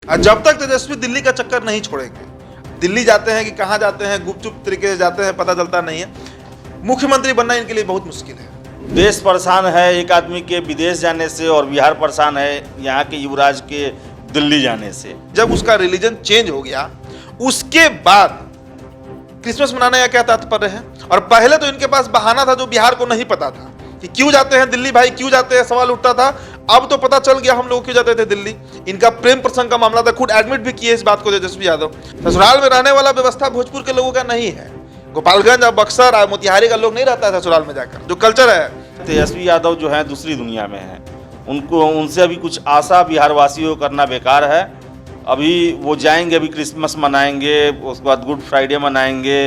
और जब तक तेजस्वी दिल्ली का चक्कर नहीं छोड़ेंगे, दिल्ली जाते हैं कि कहाँ जाते हैं, गुपचुप तरीके से जाते हैं, पता चलता नहीं है, मुख्यमंत्री बनना इनके लिए बहुत मुश्किल है। देश परेशान है एक आदमी के विदेश जाने से, और बिहार परेशान है यहाँ के युवराज के दिल्ली जाने से। जब उसका रिलीजन चेंज हो गया उसके बाद क्रिसमस मनाने का क्या तात्पर्य है? और पहले तो इनके पास बहाना था जो बिहार को नहीं पता था कि क्यों जाते हैं दिल्ली, भाई क्यों जाते हैं, सवाल उठता था। अब तो पता चल गया हम लोग क्यों जाते थे दिल्ली। इनका प्रेम प्रसंग का मामला था, खुद एडमिट भी किए इस बात को तेजस्वी यादव। ससुराल में रहने वाला व्यवस्था भोजपुर के लोगों का नहीं है। गोपालगंज और बक्सर और मोतिहारी का लोग नहीं रहता है ससुराल में जाकर, जो कल्चर है। तेजस्वी यादव जो है दूसरी दुनिया में है, उनसे अभी कुछ आशा बिहार वासियों को करना बेकार है। अभी वो जाएंगे, अभी क्रिसमस मनाएंगे, उसके बाद गुड फ्राइडे मनाएंगे,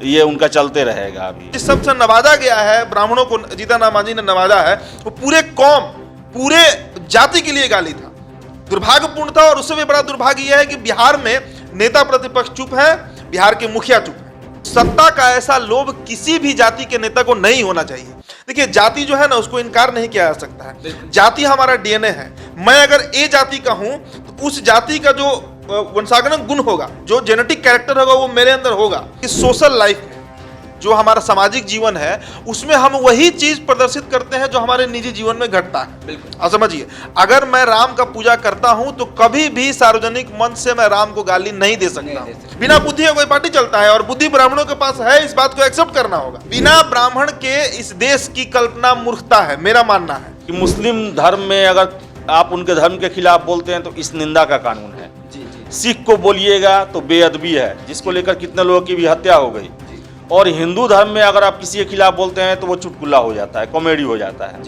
ये उनका चलते रहेगा। अभी जिस सबसे नवाजा गया है, ब्राह्मणों को जीतन राम मांझी ने नवाजा है, वो पूरे कौम, पूरे जाति के लिए गाली था, दुर्भाग्यपूर्ण था। और उससे भी बड़ा दुर्भाग्य यह है कि बिहार में नेता प्रतिपक्ष चुप है, बिहार के मुखिया चुप है। सत्ता का ऐसा लोभ किसी भी जाति के नेता को नहीं होना चाहिए। देखिए, जाति जो है ना, उसको इनकार नहीं किया जा सकता है। जाति हमारा डीएनए है। मैं अगर ए जाति का हूं तो उस जाति का जो वंशागत गुण होगा, जो जेनेटिक कैरेक्टर होगा, वो मेरे अंदर होगा। इस सोशल लाइफ में जो हमारा सामाजिक जीवन है, उसमें हम वही चीज प्रदर्शित करते हैं जो हमारे निजी जीवन में घटता है। बिल्कुल। अब समझिए, अगर मैं राम का पूजा करता हूं तो कभी भी सार्वजनिक मंच से मैं राम को गाली नहीं दे सकता। बिना बुद्धि का कोई पार्टी चलता है, और बुद्धि ब्राह्मणों के पास है, इस बात को एक्सेप्ट करना होगा। बिना ब्राह्मण के इस देश की कल्पना मूर्खता है, मेरा मानना है। कि मुस्लिम धर्म में अगर आप उनके धर्म के खिलाफ बोलते हैं तो इस निंदा का कानून है। सिख को बोलिएगा तो बेअदबी है, जिसको लेकर कितने लोगों की भी हत्या हो गई। और हिंदू धर्म में अगर आप किसी के खिलाफ बोलते हैं तो वो चुटकुला हो जाता है, कॉमेडी हो जाता है।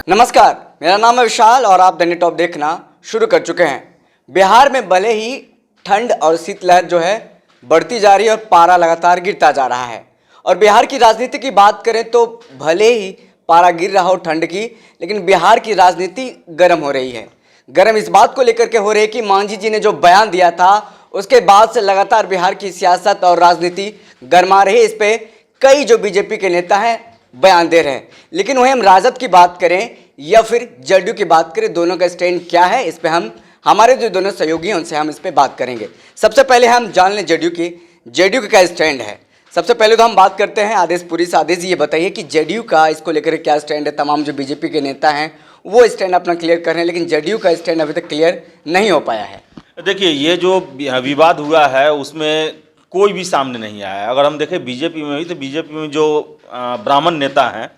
नमस्कार, मेरा नाम है विशाल और आप दैनिक टॉप देखना शुरू कर चुके हैं। बिहार में भले ही ठंड और शीतलहर जो है बढ़ती जा रही है और पारा लगातार गिरता जा रहा है। और बिहार की राजनीति की बात करें तो भले ही पारा गिर रहा हो ठंड की, लेकिन बिहार की राजनीति गर्म हो रही है। गर्म इस बात को लेकर के हो रही है कि मांझी जी ने जो बयान दिया था उसके बाद से लगातार बिहार की सियासत और राजनीति गर्मा रही है। इस पे कई जो बीजेपी के नेता हैं बयान दे रहे हैं। लेकिन वहीं हम राजद की बात करें या फिर जदयू की बात करें, दोनों का स्टैंड क्या है, इस पे हम हमारे जो दोनों सहयोगी हैं उनसे हम इस पे बात करेंगे। सबसे पहले हम जान लें जदयू का क्या स्टैंड है। सबसे पहले तो हम बात करते हैं आदेश पुरी से। आदेश जी, ये बताइए कि जदयू का इसको लेकर क्या स्टैंड है। तमाम जो बीजेपी के नेता हैं वो स्टैंड अपना क्लियर कर रहे हैं, लेकिन जदयू का स्टैंड अभी तक क्लियर नहीं हो पाया है। देखिए, ये जो विवाद हुआ है उसमें कोई भी सामने नहीं आया है। अगर हम देखें बीजेपी में भी, तो बीजेपी में जो ब्राह्मण नेता हैं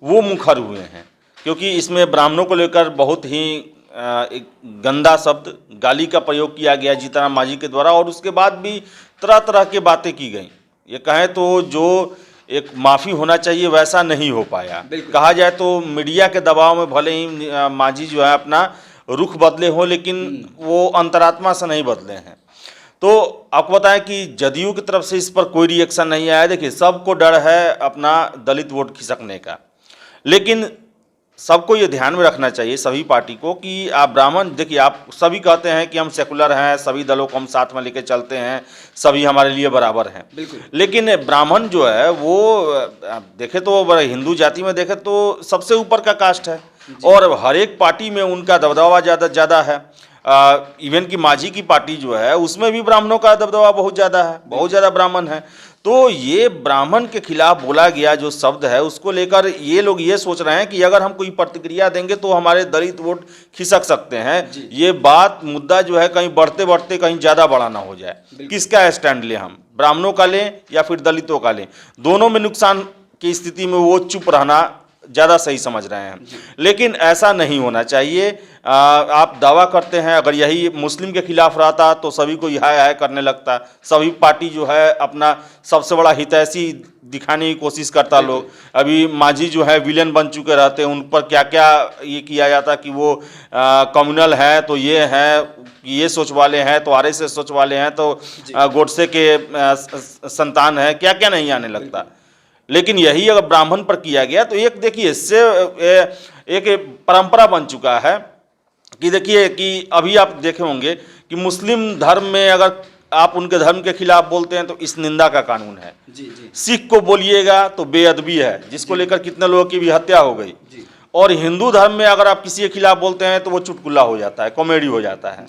वो मुखर हुए हैं, क्योंकि इसमें ब्राह्मणों को लेकर बहुत ही एक गंदा शब्द गाली का प्रयोग किया गया जीतन राम मांझी के द्वारा। और उसके बाद भी तरह तरह की बातें की गई। ये कहें तो जो एक माफ़ी होना चाहिए वैसा नहीं हो पाया। कहा जाए तो मीडिया के दबाव में भले ही मांझी जो है अपना रुख बदले हो, लेकिन वो अंतरात्मा से नहीं बदले हैं। तो आपको बताएं कि जदयू की तरफ से इस पर कोई रिएक्शन नहीं आया। देखिए, सबको डर है अपना दलित वोट खिसकने का, लेकिन सबको ये ध्यान में रखना चाहिए सभी पार्टी को कि आप ब्राह्मण, देखिए आप सभी कहते हैं कि हम सेकुलर हैं, सभी दलों को हम साथ में लेकर चलते हैं, सभी हमारे लिए बराबर हैं। लेकिन ब्राह्मण जो है वो देखे तो हिंदू जाति में देखे तो सबसे ऊपर का कास्ट है, और हर एक पार्टी में उनका दबदबा ज़्यादा है। इवन की मांझी की पार्टी जो है उसमें भी ब्राह्मणों का दबदबा बहुत ज़्यादा है, बहुत ज़्यादा ब्राह्मण है। तो ये ब्राह्मण के खिलाफ बोला गया जो शब्द है उसको लेकर ये लोग ये सोच रहे हैं कि अगर हम कोई प्रतिक्रिया देंगे तो हमारे दलित वोट खिसक सकते हैं। ये बात मुद्दा जो है कहीं बढ़ते बढ़ते कहीं ज़्यादा बड़ा ना हो जाए। किसका स्टैंड लें हम, ब्राह्मणों का लें या फिर दलितों का लें? दोनों में नुकसान की स्थिति में वो चुप रहना ज़्यादा सही समझ रहे हैं, लेकिन ऐसा नहीं होना चाहिए। आप दावा करते हैं, अगर यही मुस्लिम के खिलाफ रहता तो सभी को हाय हाय करने लगता। सभी पार्टी जो है अपना सबसे बड़ा हितैषी दिखाने की कोशिश करता लोग। अभी मांझी जो है विलेन बन चुके रहते हैं, उन पर क्या क्या ये किया जाता कि वो कम्युनल है तो ये है, ये सोच वाले हैं तो आरएसएस सोच वाले हैं तो गोडसे के संतान है, क्या क्या नहीं आने लगता। लेकिन यही अगर ब्राह्मण पर किया गया तो एक देखिए इससे एक परंपरा बन चुका है कि देखिए कि अभी आप देखे होंगे कि मुस्लिम धर्म में अगर आप उनके धर्म के खिलाफ बोलते हैं तो इस निंदा का कानून है। सिख को बोलिएगा तो बेअदबी है, जिसको लेकर कितने लोगों की भी हत्या हो गई। और हिंदू धर्म में अगर आप किसी के खिलाफ बोलते हैं तो वो चुटकुला हो जाता है, कॉमेडी हो जाता है।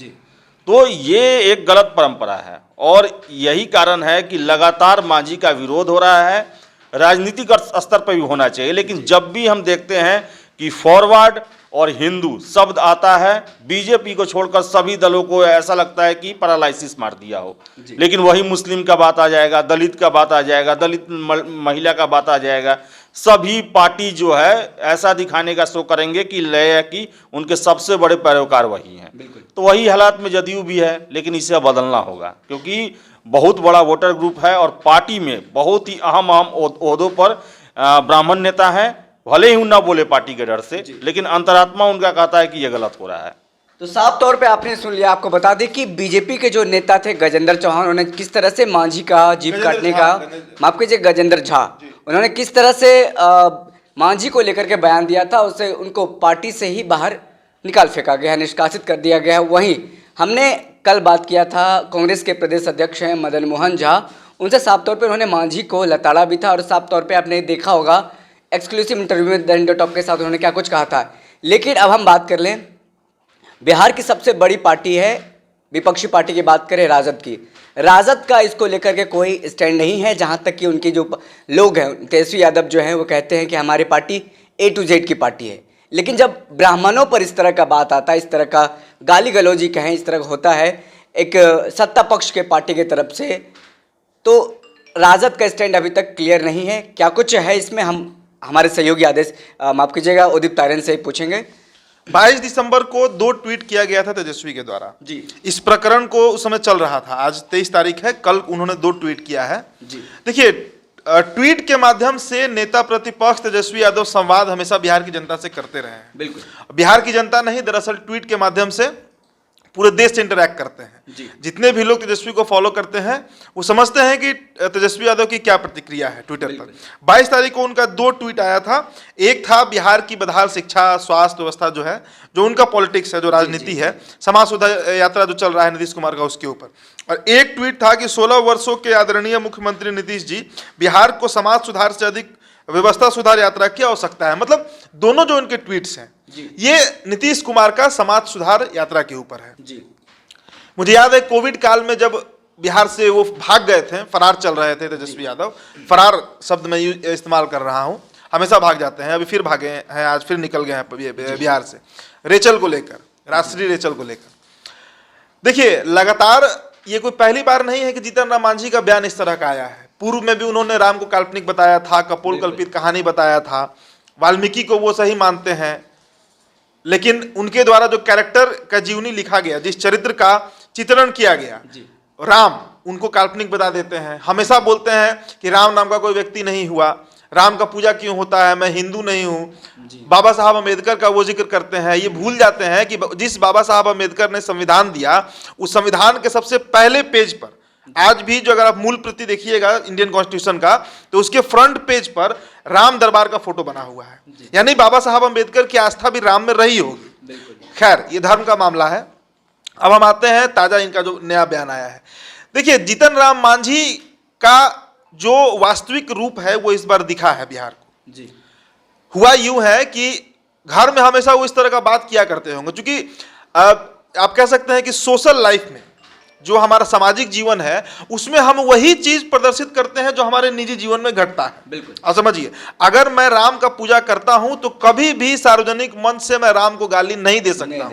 तो ये एक गलत परंपरा है और यही कारण है कि लगातार मांझी का विरोध हो रहा है। राजनीतिक स्तर पर भी होना चाहिए, लेकिन जब भी हम देखते हैं कि फॉरवर्ड और हिंदू शब्द आता है, बीजेपी को छोड़कर सभी दलों को ऐसा लगता है कि पैरालाइसिस मार दिया हो। लेकिन वही मुस्लिम का बात आ जाएगा, दलित का बात आ जाएगा, दलित महिला का बात आ जाएगा, सभी पार्टी जो है ऐसा दिखाने का शो करेंगे कि लय कि उनके सबसे बड़े पैरोकार वही हैं। तो वही हालात में जदयू भी है, लेकिन इसे बदलना होगा क्योंकि बहुत बड़ा वोटर ग्रुप है और पार्टी में बहुत ही अहम ओहदों पर ब्राह्मण नेता हैं। भले ही ना बोले पार्टी के डर से, लेकिन अंतरात्मा उनका कहता है कि यह गलत हो रहा है। तो साफ तौर पे आपने सुन लिया। आपको बता दें कि बीजेपी के जो नेता थे गजेंद्र चौहान, उन्होंने किस तरह से मांझी का जीभ काटने का, माफ कीजिए गजेंद्र झा, उन्होंने किस तरह से मांझी को लेकर के बयान दिया था, उससे उनको पार्टी से ही बाहर निकाल फेंका गया, निष्कासित कर दिया गया। वहीं हमने कल बात किया था कांग्रेस के प्रदेश अध्यक्ष हैं मदन मोहन झा, उनसे साफ तौर पे उन्होंने मांझी को लताड़ा भी था और साफ तौर पे आपने देखा होगा एक्सक्लूसिव इंटरव्यू में द इंडिया टॉप के साथ उन्होंने क्या कुछ कहा था। लेकिन अब हम बात कर लें, बिहार की सबसे बड़ी पार्टी है, विपक्षी पार्टी की बात करें राजद की, राजद का इसको लेकर के कोई स्टैंड नहीं है। जहाँ तक कि उनके जो लोग हैं, तेजस्वी यादव जो हैं, वो कहते हैं कि हमारी पार्टी A to Z की पार्टी है। लेकिन जब ब्राह्मणों पर इस तरह का बात आता है, इस तरह का गाली गलौजी कहें, इस तरह का होता है एक सत्ता पक्ष के पार्टी की तरफ से, तो राजद का स्टैंड अभी तक क्लियर नहीं है। क्या कुछ है इसमें, हम हमारे सहयोगी आदेश माफ कीजिएगा उदित तारण से पूछेंगे। 22 दिसंबर को 2 ट्वीट किया गया था तेजस्वी के द्वारा जी। इस प्रकरण को उस समय चल रहा था, आज 23 तारीख है, कल उन्होंने 2 ट्वीट किया है जी। देखिए, ट्वीट के माध्यम से नेता प्रतिपक्ष तेजस्वी यादव संवाद हमेशा बिहार की जनता से करते रहे हैं। बिल्कुल, बिहार की जनता नहीं, दरअसल ट्वीट के माध्यम से पूरे देश से इंटरैक्ट करते हैं। जितने भी लोग तेजस्वी को फॉलो करते हैं वो समझते हैं कि तेजस्वी यादव की क्या प्रतिक्रिया है ट्विटर पर। 22 तारीख को उनका 2 ट्वीट आया था। एक था बिहार की बदहाल शिक्षा स्वास्थ्य व्यवस्था जो है, जो उनका पॉलिटिक्स है, जो राजनीति है, समाज सुधार यात्रा जो चल रहा है नीतीश कुमार का, उसके ऊपर। और एक ट्वीट था कि 16 वर्षों के आदरणीय मुख्यमंत्री नीतीश जी, बिहार को समाज सुधार से अधिक व्यवस्था सुधार यात्रा की आवश्यकता है। मतलब दोनों जो इनके ट्वीट्स हैं ये नीतीश कुमार का समाज सुधार यात्रा के ऊपर है जी। मुझे याद है कोविड काल में जब बिहार से वो भाग गए थे, फरार चल रहे थे तेजस्वी यादव, फरार शब्द मैं इस्तेमाल कर रहा हूं, हमेशा भाग जाते हैं, अभी फिर भागे हैं, आज फिर निकल गए हैं बिहार से, रेचल को लेकर, राष्ट्रीय रेचल को लेकर। देखिए, लगातार ये कोई पहली बार नहीं है कि जीतन राम मांझी का बयान इस तरह का आया है। पूर्व में भी उन्होंने राम को काल्पनिक बताया था, कपोल कल्पित कहानी बताया था, वाल्मीकि को वो सही मानते हैं, लेकिन उनके द्वारा जो कैरेक्टर का जीवनी लिखा गया, जिस चरित्र का चित्रण किया गया, राम, उनको काल्पनिक बता देते हैं। हमेशा बोलते हैं कि राम नाम का कोई व्यक्ति नहीं हुआ, राम का पूजा क्यों होता है, मैं हिंदू नहीं हूं। बाबा साहब अम्बेडकर का वो जिक्र करते हैं, ये भूल जाते हैं कि जिस बाबा साहब अम्बेडकर ने संविधान दिया, उस संविधान के सबसे पहले पेज पर, आज भी जो अगर आप मूल प्रति देखिएगा इंडियन कॉन्स्टिट्यूशन का, तो उसके फ्रंट पेज पर राम दरबार का फोटो बना हुआ है। यानी बाबा साहब अम्बेडकर की आस्था भी राम में रही होगी। खैर, ये धर्म का मामला है। अब हम आते हैं ताजा इनका जो नया बयान आया है। देखिए, जीतन राम मांझी का जो वास्तविक रूप है वो इस बार दिखा है बिहार को जी। हुआ यूं है कि घर में हमेशा वो इस तरह का बात किया करते होंगे, क्योंकि आप कह सकते हैं कि सोशल लाइफ में जो हमारा सामाजिक जीवन है उसमें हम वही चीज प्रदर्शित करते हैं जो हमारे निजी जीवन में घटता है। बिल्कुल, आप समझिए, अगर मैं राम का पूजा करता हूं तो कभी भी सार्वजनिक मंच से मैं राम को गाली नहीं दे सकता।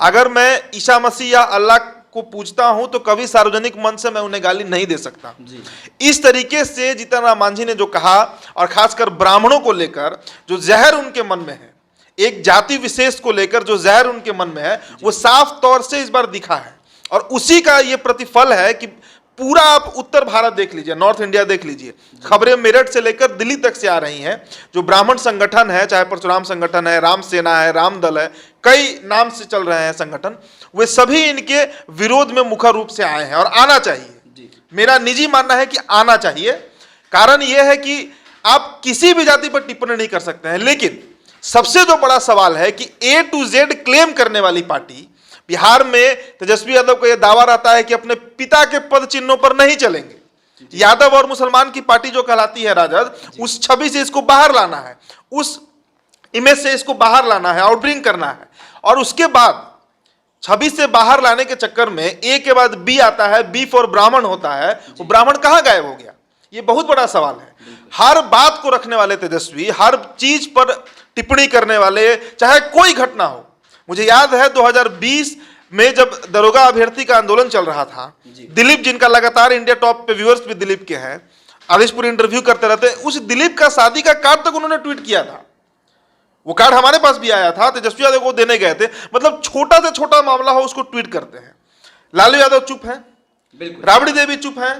अगर मैं ईसा मसीह या अल्लाह को पूजता हूं तो कभी सार्वजनिक मंच से मैं उन्हें गाली नहीं दे सकता। इस तरीके से जीतन राम मांझी ने जो कहा, और खासकर ब्राह्मणों को लेकर जो जहर उनके मन में है, एक जाति विशेष को लेकर जो जहर उनके मन में है, वो साफ तौर से इस बार दिखा है। और उसी का ये प्रतिफल है कि पूरा आप उत्तर भारत देख लीजिए, नॉर्थ इंडिया देख लीजिए, खबरें मेरठ से लेकर दिल्ली तक से आ रही हैं। जो ब्राह्मण संगठन है, चाहे परशुराम संगठन है, राम सेना है, राम दल है, कई नाम से चल रहे हैं संगठन, वे सभी इनके विरोध में मुखर रूप से आए हैं और आना चाहिए। मेरा निजी मानना है कि आना चाहिए। कारण यह है कि आप किसी भी जाति पर टिप्पणी नहीं कर सकते हैं, लेकिन सबसे जो बड़ा सवाल है कि A to Z क्लेम करने वाली पार्टी बिहार में, तेजस्वी यादव का यह दावा रहता है कि अपने पिता के पद चिन्हों पर नहीं चलेंगे। यादव और मुसलमान की पार्टी जो कहलाती है राजद, उस छवि से इसको बाहर लाना है। उस इमेज से इसको बाहर लाना है, आउटब्रिंग करना है, और उसके बाद छवि से बाहर लाने के चक्कर में ए के बाद बी आता है, बी फॉर ब्राह्मण होता है, वो ब्राह्मण कहां गायब हो गया? ये बहुत बड़ा सवाल है। हर बात को रखने वाले तेजस्वी, हर चीज पर टिप्पणी करने वाले, चाहे कोई घटना हो। मुझे याद है 2020 में जब दरोगा अभ्यर्थी का आंदोलन चल रहा था, दिलीप, जिनका लगातार इंडिया टॉप पे व्यूअर्स भी दिलीप के हैं, आदेशपुर इंटरव्यू करते रहते, उस दिलीप का शादी का कार्ड तक उन्होंने ट्वीट किया था। वो कार्ड हमारे पास भी आया था, तेजस्वी यादव को देने गए थे। मतलब छोटा से छोटा मामला हो उसको ट्वीट करते हैं। लालू यादव चुप है, राबड़ी देवी चुप है,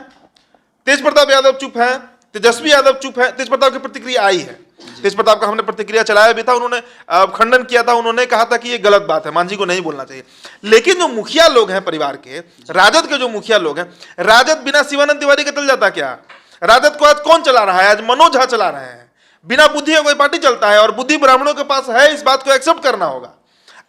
तेज प्रताप यादव चुप है, तेजस्वी यादव चुप है। तेज प्रताप की प्रतिक्रिया आई है, तेज प्रताप का हमने प्रतिक्रिया चलाया भी था, उन्होंने खंडन किया था, उन्होंने कहा था कि ये गलत बात है, मांझी को नहीं बोलना चाहिए। लेकिन जो मुखिया लोग हैं परिवार के, राजद के जो मुखिया लोग हैं, राजद बिना शिवानंद तिवारी के चल जाता क्या? राजद को आज कौन चला रहा है? आज मनोज झा चला रहे हैं। बिना बुद्धि का कोई पार्टी चलता है, और बुद्धि ब्राह्मणों के पास है, इस बात को एक्सेप्ट करना होगा।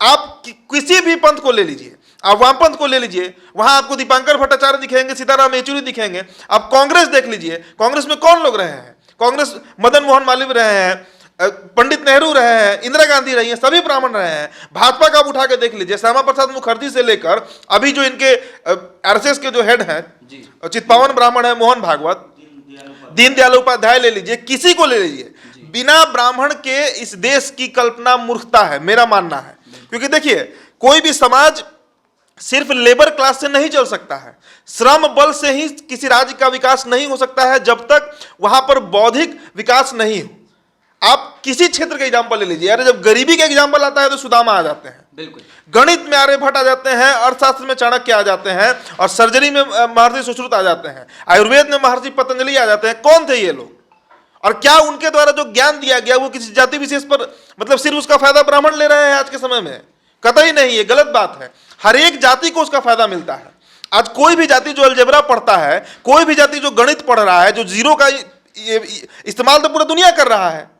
आप किसी भी पंथ को ले लीजिए, आप वामपंथ को ले लीजिए, वहां आपको दीपांकर भट्टाचार्य दिखेंगे, सीताराम येचुरी दिखेंगे। आप कांग्रेस देख लीजिए, कांग्रेस में कौन लोग रहे हैं? कांग्रेस मदन मोहन मालवीय रहे हैं, पंडित नेहरू रहे हैं, इंदिरा गांधी रही हैं, सभी ब्राह्मण रहे हैं। भाजपा का आप उठा के देख लीजिए, श्यामा प्रसाद मुखर्जी से लेकर अभी जो इनके आरएसएस के जो हेड हैं, चितपावन ब्राह्मण है मोहन भागवत, दीनदयाल उपाध्याय ले लीजिए, किसी को ले लीजिए, बिना ब्राह्मण के इस देश की कल्पना मूर्खता है, मेरा मानना है। क्योंकि देखिए, कोई भी समाज सिर्फ लेबर क्लास से नहीं चल सकता है, श्रम बल से ही किसी राज्य का विकास नहीं हो सकता है जब तक वहां पर बौद्धिक विकास नहीं हो। आप किसी क्षेत्र का एग्जाम्पल ले लीजिए, अरे जब गरीबी का एग्जाम्पल आता है तो सुदामा आ जाते हैं, बिल्कुल, गणित में आर्यभट्ट आ जाते हैं, अर्थशास्त्र में चाणक्य आ जाते हैं, और सर्जरी में महर्षि सुश्रुत आ जाते हैं, आयुर्वेद में महर्षि पतंजलि आ जाते हैं। कौन थे ये लोग? और क्या उनके द्वारा जो ज्ञान दिया गया वो किसी जाति विशेष पर, मतलब सिर्फ उसका फायदा ब्राह्मण ले रहे हैं आज के समय में? कतई नहीं, ये गलत बात है। हर एक जाति को उसका फायदा मिलता है। आज कोई भी जाति जो अलजेब्रा पढ़ता है, कोई भी जाति जो गणित पढ़ रहा है, जो जीरो का इस्तेमाल तो पूरा दुनिया कर रहा है,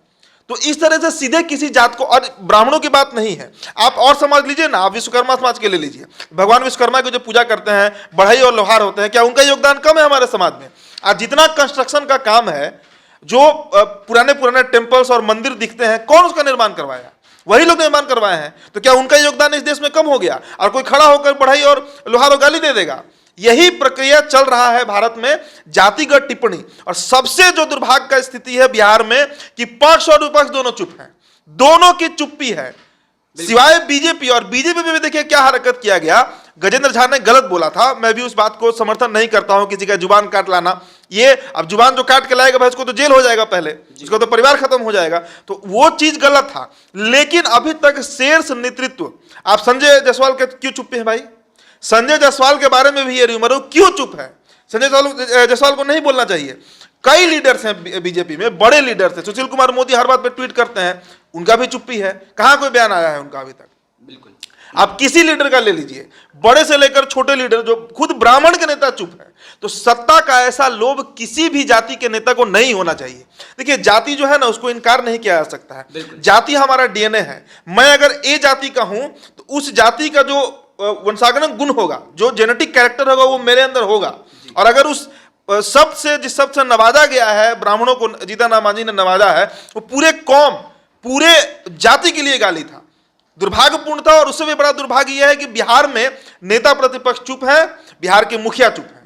तो इस तरह से सीधे किसी जात को, और ब्राह्मणों की बात नहीं है, आप और समाज लीजिए ना, आप विश्वकर्मा समाज के ले लीजिए, भगवान विश्वकर्मा की जो पूजा करते हैं, बढ़ई और लोहार होते हैं, क्या उनका योगदान कम है हमारे समाज में? आज जितना कंस्ट्रक्शन का काम है, जो पुराने पुराने टेम्पल्स और मंदिर दिखते हैं, कौन उसका निर्माण करवाया? वही लोग निर्माण करवाए हैं। तो क्या उनका योगदान इस देश में कम हो गया और कोई खड़ा होकर बढ़ई और लोहार और गाली दे देगा? यही प्रक्रिया चल रहा है भारत में, जातिगत टिप्पणी। और सबसे जो दुर्भाग्य का स्थिति है बिहार में कि पक्ष और विपक्ष दोनों चुप हैं, दोनों की चुप्पी है, सिवाय बीजेपी। और बीजेपी में भी देखिए क्या हरकत किया गया। गजेंद्र झा ने गलत बोला था, मैं भी उस बात को समर्थन नहीं करता हूं, किसी का जुबान काट लाना। ये अब जुबान जो काट के लाएगा भाई, उसको तो जेल हो जाएगा, पहले उसको तो परिवार खत्म हो जाएगा, तो वो चीज गलत था। लेकिन अभी तक शीर्ष नेतृत्व, आप संजय जायसवाल के क्यों चुप हैं भाई? संजय जायसवाल के बारे में भी ये रूमर हो, क्यों चुप है? संजय जायसवाल को नहीं बोलना चाहिए। कई लीडर्स हैं बीजेपी में, बड़े लीडर्स हैं, सुशील कुमार मोदी हर बात पे ट्वीट करते हैं, उनका भी चुप्पी है, कहां कोई बयान आया है उनका अभी तक? बिल्कुल। आप किसी लीडर का ले लीजिए, बड़े से लेकर छोटे लीडर, जो खुद ब्राह्मण के नेता चुप है। तो सत्ता का ऐसा लोभ किसी भी जाति के नेता को नहीं होना चाहिए। देखिए, जाति जो है ना, उसको इनकार नहीं किया जा सकता है, जाति हमारा डीएनए है। मैं अगर ए जाति का हूं तो उस जाति का जो वंशागत गुण होगा, जो जेनेटिक कैरेक्टर होगा, वो मेरे अंदर होगा। और अगर उस शब्द से, जिस शब्द से नवाजा गया है, ब्राह्मणों को जीतन राम मांझी ने नवाजा है, वो पूरे कौम, पूरे जाति के लिए गाली था, दुर्भाग्यपूर्ण था। और उससे भी बड़ा दुर्भाग्य यह है कि बिहार में नेता प्रतिपक्ष चुप है, बिहार के मुखिया चुप है।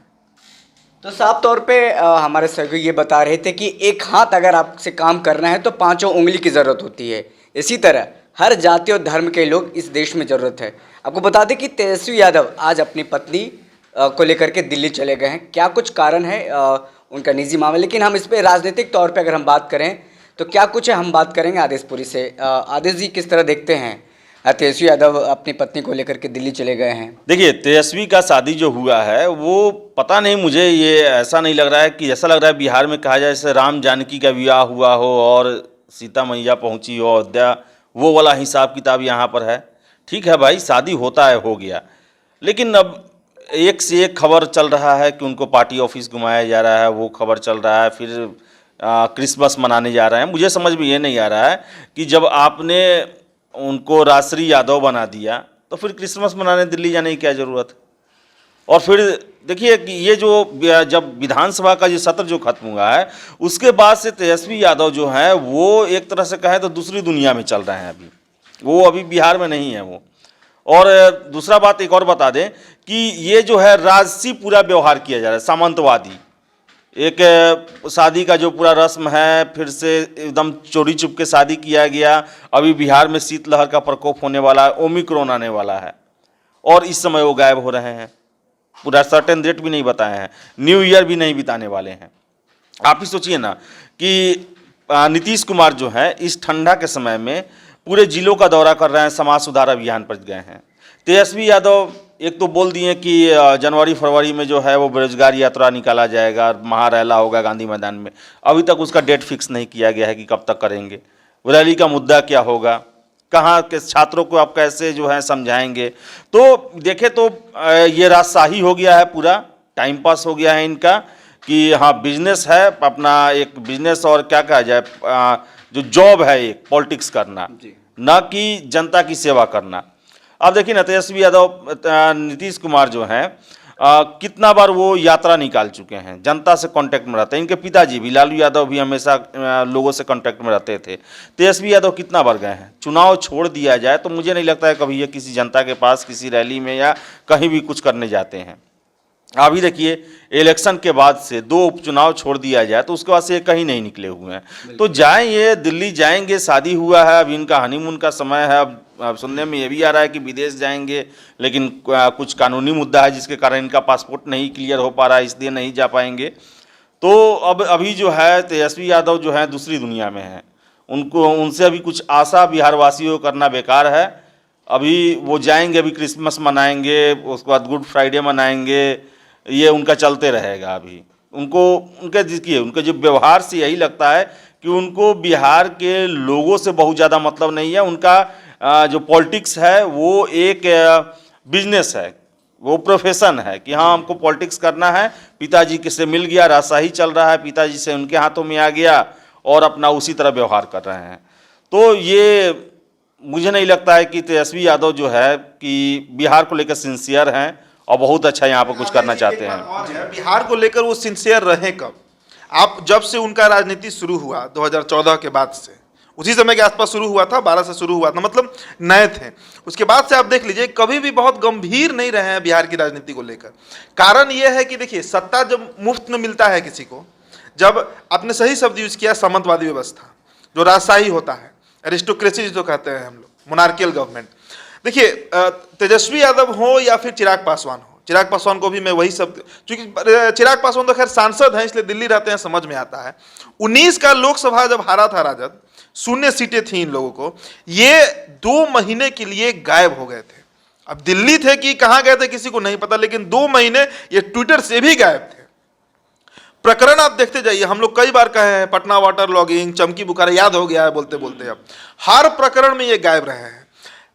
तो साफ तौर पे हमारे सहयोगी ये बता रहे थे कि एक हाथ अगर आपसे काम करना है तो पांचों उंगली की जरूरत होती है। इसी तरह हर जाति और धर्म के लोग इस देश में जरूरत है। आपको बता दें कि तेजस्वी यादव आज अपनी पत्नी को लेकर के दिल्ली चले गए हैं। क्या कुछ कारण है, उनका निजी मामला, लेकिन हम इस पर राजनीतिक तौर पे अगर हम बात करें तो क्या कुछ है, हम बात करेंगे आदेशपुरी से। आदेश जी, किस तरह देखते हैं तेजस्वी यादव अपनी पत्नी को लेकर के दिल्ली चले गए हैं? देखिए, तेजस्वी का शादी जो हुआ है वो पता नहीं, मुझे ये ऐसा नहीं लग रहा है कि, ऐसा लग रहा है बिहार में कहा जाए जैसे राम जानकी का विवाह हुआ हो और सीता मैया पहुंची हो अयोध्या, वो वाला हिसाब किताब यहाँ पर है। ठीक है भाई, शादी होता है, हो गया, लेकिन अब एक से एक खबर चल रहा है कि उनको पार्टी ऑफिस घुमाया जा रहा है, वो खबर चल रहा है, फिर क्रिसमस मनाने जा रहे हैं। मुझे समझ में ये नहीं आ रहा है कि जब आपने उनको राजश्री यादव बना दिया तो फिर क्रिसमस मनाने दिल्ली जाने की क्या ज़रूरत है? और फिर देखिए कि ये जो जब विधानसभा का ये सत्र जो खत्म हुआ है उसके बाद से तेजस्वी यादव जो है वो एक तरह से कहें तो दूसरी दुनिया में चल रहे हैं। अभी वो अभी बिहार में नहीं है वो। और दूसरा बात एक और बता दें कि ये जो है राजसी पूरा व्यवहार किया जा रहा है, सामंतवादी। एक शादी का जो पूरा रस्म है फिर से एकदम चोरी चुप के शादी किया गया। अभी बिहार में शीतलहर का प्रकोप होने वाला है, ओमिक्रॉन आने वाला है और इस समय वो गायब हो रहे हैं। पूरा सर्टेन डेट भी नहीं बताए हैं, न्यू ईयर भी नहीं बिताने वाले हैं। आप ही सोचिए ना कि नीतीश कुमार जो है इस ठंडा के समय में पूरे जिलों का दौरा कर रहे हैं, समाज सुधार अभियान पर गए हैं। तेजस्वी यादव एक तो बोल दिए कि जनवरी फरवरी में जो है वो बेरोजगार यात्रा निकाला जाएगा, महारैला होगा गांधी मैदान में। अभी तक उसका डेट फिक्स नहीं किया गया है कि कब तक करेंगे। रैली का मुद्दा क्या होगा, कहाँ के छात्रों को आप कैसे जो है समझाएंगे। तो देखें तो ये राजशाही हो गया है, पूरा टाइम पास हो गया है इनका कि हाँ बिजनेस है, अपना एक बिजनेस और क्या कहा जाए जो जॉब है एक पॉलिटिक्स करना, ना कि जनता की सेवा करना। अब देखिए ना तेजस्वी यादव नीतीश कुमार जो हैं कितना बार वो यात्रा निकाल चुके हैं, जनता से कांटेक्ट में रहते हैं। इनके पिताजी भी लालू यादव भी हमेशा लोगों से कांटेक्ट में रहते थे। तेजस्वी यादव कितना बार गए हैं। चुनाव छोड़ दिया जाए तो मुझे नहीं लगता है कभी ये किसी जनता के पास किसी रैली में या कहीं भी कुछ करने जाते हैं। अभी देखिए इलेक्शन के बाद से 2 उपचुनाव छोड़ दिया जाए तो उसके बाद से ये कहीं नहीं निकले हुए हैं। तो जाएं, ये दिल्ली जाएंगे, शादी हुआ है, अभी इनका हनीमून का समय है। अब सुनने में ये भी आ रहा है कि विदेश जाएंगे, लेकिन कुछ कानूनी मुद्दा है जिसके कारण इनका पासपोर्ट नहीं क्लियर हो पा रहा है, इसलिए नहीं जा पाएंगे। तो अब अभी जो है तेजस्वी यादव जो है दूसरी दुनिया में है। उनसे अभी कुछ आशा बिहारवासियों को करना बेकार है। अभी वो जाएंगे, अभी क्रिसमस मनाएंगे, उसके बाद गुड फ्राइडे मनाएंगे, ये उनका चलते रहेगा। अभी उनके देखिए उनके जो व्यवहार से यही लगता है कि उनको बिहार के लोगों से बहुत ज़्यादा मतलब नहीं है। उनका जो पॉलिटिक्स है वो एक बिजनेस है, वो प्रोफेशन है कि हाँ हमको पॉलिटिक्स करना है। पिताजी से मिल गया, राजशाही चल रहा है, पिताजी से उनके हाथों में आ गया और अपना उसी तरह व्यवहार कर रहे हैं। तो ये मुझे नहीं लगता है कि तेजस्वी यादव जो है कि बिहार को लेकर सिंसियर हैं और बहुत अच्छा यहाँ पर कुछ करना चाहते हैं। बिहार को लेकर वो सिंसियर रहे कब? आप जब से उनका राजनीति शुरू हुआ 2014 के बाद से, उसी समय के आसपास शुरू हुआ था, 12 से शुरू हुआ था, मतलब नए थे। उसके बाद से आप देख लीजिए कभी भी बहुत गंभीर नहीं रहे हैं बिहार की राजनीति को लेकर। कारण यह है कि देखिए सत्ता जब मुफ्त में मिलता है किसी को, जब आपने सही शब्द यूज किया सामंतवादी व्यवस्था, जो राजशाही होता है, एरिस्टोक्रेसी जिसको कहते हैं हम लोग, मोनार्कियल गवर्नमेंट। देखिए तेजस्वी यादव हो या फिर चिराग पासवान हो, चिराग पासवान को भी मैं वही शब्द, क्योंकि चिराग पासवान तो खैर सांसद हैं इसलिए दिल्ली रहते हैं, समझ में आता है। 19 का लोकसभा जब हारा था राजद, 0 सीटें थी इन लोगों को, ये 2 महीने के लिए गायब हो गए थे। अब दिल्ली थे कि कहां गए थे किसी को नहीं पता, लेकिन 2 महीने ये ट्विटर से भी गायब थे। प्रकरण आप देखते जाइए, हम लोग कई बार कहे हैं पटना वाटर लॉगिंग, चमकी बुखार, याद हो गया है बोलते बोलते। अब हर प्रकरण में ये गायब रहे हैं।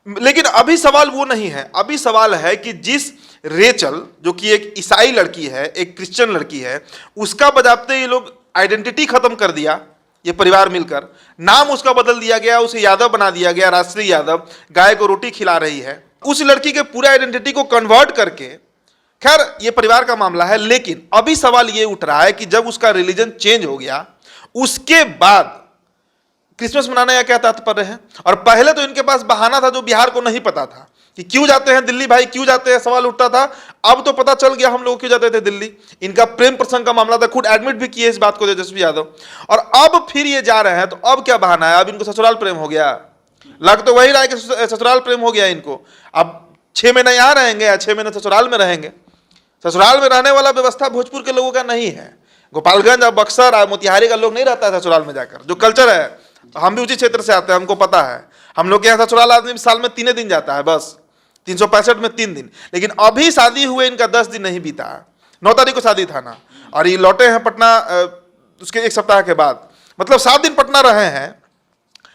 लेकिन अभी सवाल वो नहीं है, अभी सवाल है कि जिस रेचल जो कि एक ईसाई लड़की है, एक क्रिश्चियन लड़की है, उसका बजाते ये लोग आइडेंटिटी खत्म कर दिया, ये परिवार मिलकर नाम उसका बदल दिया गया, उसे यादव बना दिया गया, राष्ट्रीय यादव, गाय को रोटी खिला रही है। उस लड़की के पूरे आइडेंटिटी को कन्वर्ट करके, खैर ये परिवार का मामला है, लेकिन अभी सवाल ये उठ रहा है कि जब उसका रिलीजन चेंज हो गया उसके बाद क्रिसमस मनाने का क्या तात्पर्य है? और पहले तो इनके पास बहाना था जो बिहार को नहीं पता था कि क्यों जाते हैं दिल्ली भाई, क्यों जाते हैं, सवाल उठता था। अब तो पता चल गया हम लोग क्यों जाते थे दिल्ली। इनका प्रेम प्रसंग का मामला था, खुद एडमिट भी किए इस बात को तेजस्वी यादव। और अब फिर ये जा रहे हैं तो अब क्या बहाना है? अब इनको ससुराल प्रेम हो गया, लग तो वही रहा है कि ससुराल प्रेम हो गया इनको। अब 6 महीने यहाँ रहेंगे या 6 महीने ससुराल में रहेंगे। ससुराल में रहने वाला व्यवस्था भोजपुर के लोगों का नहीं है। गोपालगंज और बक्सर और मोतिहारी का लोग नहीं रहता है ससुराल में जाकर, जो कल्चर है। हम भी उसी क्षेत्र से आते हैं, हमको पता है। हम लोग के यहाँ ससुराल आदमी साल में 3 दिन जाता है, बस 365 में 3 दिन। लेकिन अभी शादी हुए इनका 10 दिन नहीं बीता है। 9 तारीख को शादी था ना, और ये लौटे हैं पटना उसके 1 सप्ताह के बाद, मतलब 7 दिन पटना रहे हैं,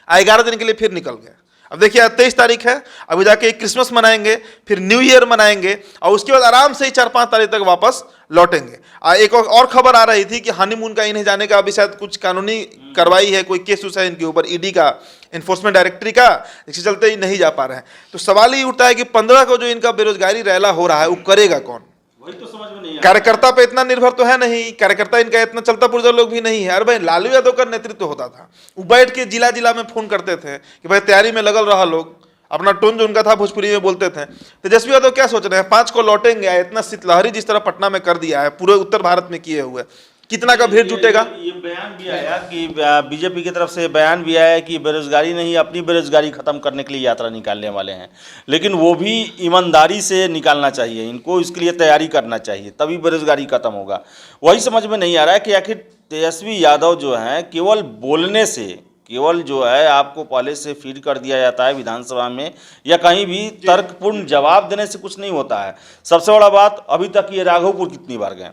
11 दिन के लिए फिर निकल गए। अब देखिए 23 तारीख है, अभी जाके क्रिसमस मनाएंगे, फिर न्यू ईयर मनाएंगे और उसके बाद आराम से ही 4-5 तारीख तक वापस लौटेंगे। एक और खबर आ रही थी कि हनीमून का इन्हें जाने का अभी शायद कुछ कानूनी कार्रवाई है, कोई केस उस है इनके ऊपर, ईडी का, एनफोर्समेंट डायरेक्टरी का, इसके चलते ही नहीं जा पा रहे हैं। तो सवाल ही उठता है कि 15 को जो इनका बेरोजगारी रैला हो रहा है वो करेगा कौन? वही तो समझ में नहीं आ रहा। कार्यकर्ता पे इतना निर्भर तो है नहीं, कार्यकर्ता इनका इतना चलता पुर्जा लोग भी नहीं है। अरे भाई लालू यादव का नेतृत्व होता था, वो बैठ के जिला जिला में फोन करते थे कि भाई तैयारी में लगल रहा, लोग अपना टोन जो उनका था भोजपुरी में बोलते थे। तेजस्वी यादव क्या सोच रहे हैं, 5 को लौटेंगे, इतना शीतलहरी जिस तरह पटना में कर दिया है, पूरे उत्तर भारत में किए हुए, कितना का भीड़ जुटेगा। ये बयान भी आया कि बीजेपी की तरफ से बयान भी आया कि बेरोजगारी नहीं, अपनी बेरोजगारी खत्म करने के लिए यात्रा निकालने वाले हैं, लेकिन वो भी ईमानदारी से निकालना चाहिए, इनको इसके लिए तैयारी करना चाहिए, तभी बेरोजगारी खत्म होगा। वही समझ में नहीं आ रहा है कि आखिर तेजस्वी यादव जो हैं केवल बोलने से, केवल जो है आपको पहले से फीड कर दिया जाता है विधानसभा में या कहीं भी तर्कपूर्ण जवाब देने से कुछ नहीं होता है। सबसे बड़ा बात, अभी तक ये राघोपुर कितनी बार गए,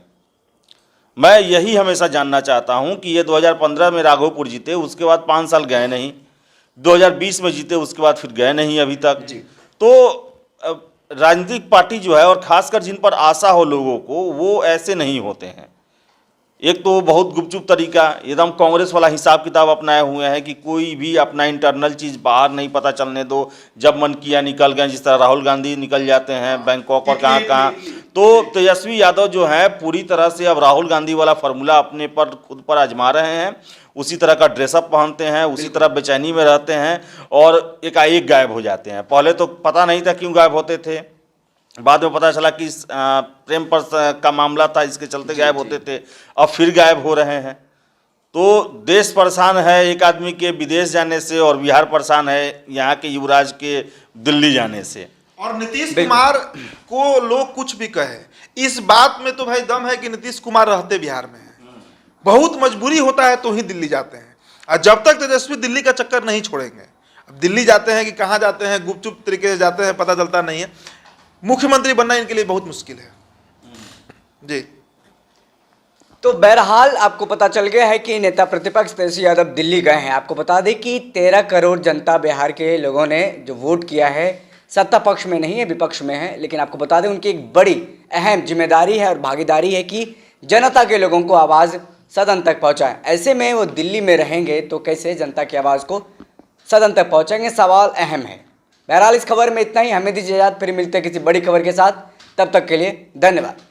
मैं यही हमेशा जानना चाहता हूं कि ये 2015 में राघोपुर जीते, उसके बाद 5 साल गए नहीं, 2020 में जीते, उसके बाद फिर गए नहीं अभी तक। तो राजनीतिक पार्टी जो है और खासकर जिन पर आशा हो लोगों को, वो ऐसे नहीं होते हैं। एक तो बहुत गुपचुप तरीका, एकदम कांग्रेस वाला हिसाब किताब अपनाए हुए हैं कि कोई भी अपना इंटरनल चीज़ बाहर नहीं पता चलने दो, जब मन किया निकल गए, जिस तरह राहुल गांधी निकल जाते हैं बैंकॉक और कहाँ कहाँ। तो तेजस्वी यादव जो है पूरी तरह से अब राहुल गांधी वाला फार्मूला अपने पर खुद पर आजमा रहे हैं, उसी तरह का ड्रेसअप पहनते हैं, उसी तरह बेचैनी में रहते हैं और एकाएक गायब हो जाते हैं। पहले तो पता नहीं था क्यों गायब होते थे, बाद में पता चला कि प्रेम पर का मामला था, इसके चलते गायब होते थे, अब फिर गायब हो रहे हैं। तो देश परेशान है एक आदमी के विदेश जाने से और बिहार परेशान है यहाँ के युवराज के दिल्ली जाने से। और नीतीश कुमार को लोग कुछ भी कहे, इस बात में तो भाई दम है कि नीतीश कुमार रहते बिहार में हैं, बहुत मजबूरी होता है तो ही दिल्ली जाते हैं। और जब तक तेजस्वी दिल्ली का चक्कर नहीं छोड़ेंगे, अब दिल्ली जाते हैं कि कहाँ जाते हैं, गुपचुप तरीके से जाते हैं, पता चलता नहीं है। मुख्यमंत्री बनना इनके लिए बहुत मुश्किल है जी। तो बहरहाल आपको पता चल गया है कि नेता प्रतिपक्ष तेजस्वी यादव दिल्ली गए हैं। आपको बता दें कि 13 करोड़ जनता बिहार के लोगों ने जो वोट किया है, सत्ता पक्ष में नहीं है, विपक्ष में है, लेकिन आपको बता दें उनकी एक बड़ी अहम जिम्मेदारी है और भागीदारी है कि जनता के लोगों को आवाज़ सदन तक पहुँचाएं। ऐसे में वो दिल्ली में रहेंगे तो कैसे जनता की आवाज़ को सदन तक पहुँचाएंगे, सवाल अहम है। बहरहाल इस खबर में इतना ही, हमें दीजिए इजाज़त, फिर मिलते हैं किसी बड़ी खबर के साथ। तब तक के लिए धन्यवाद।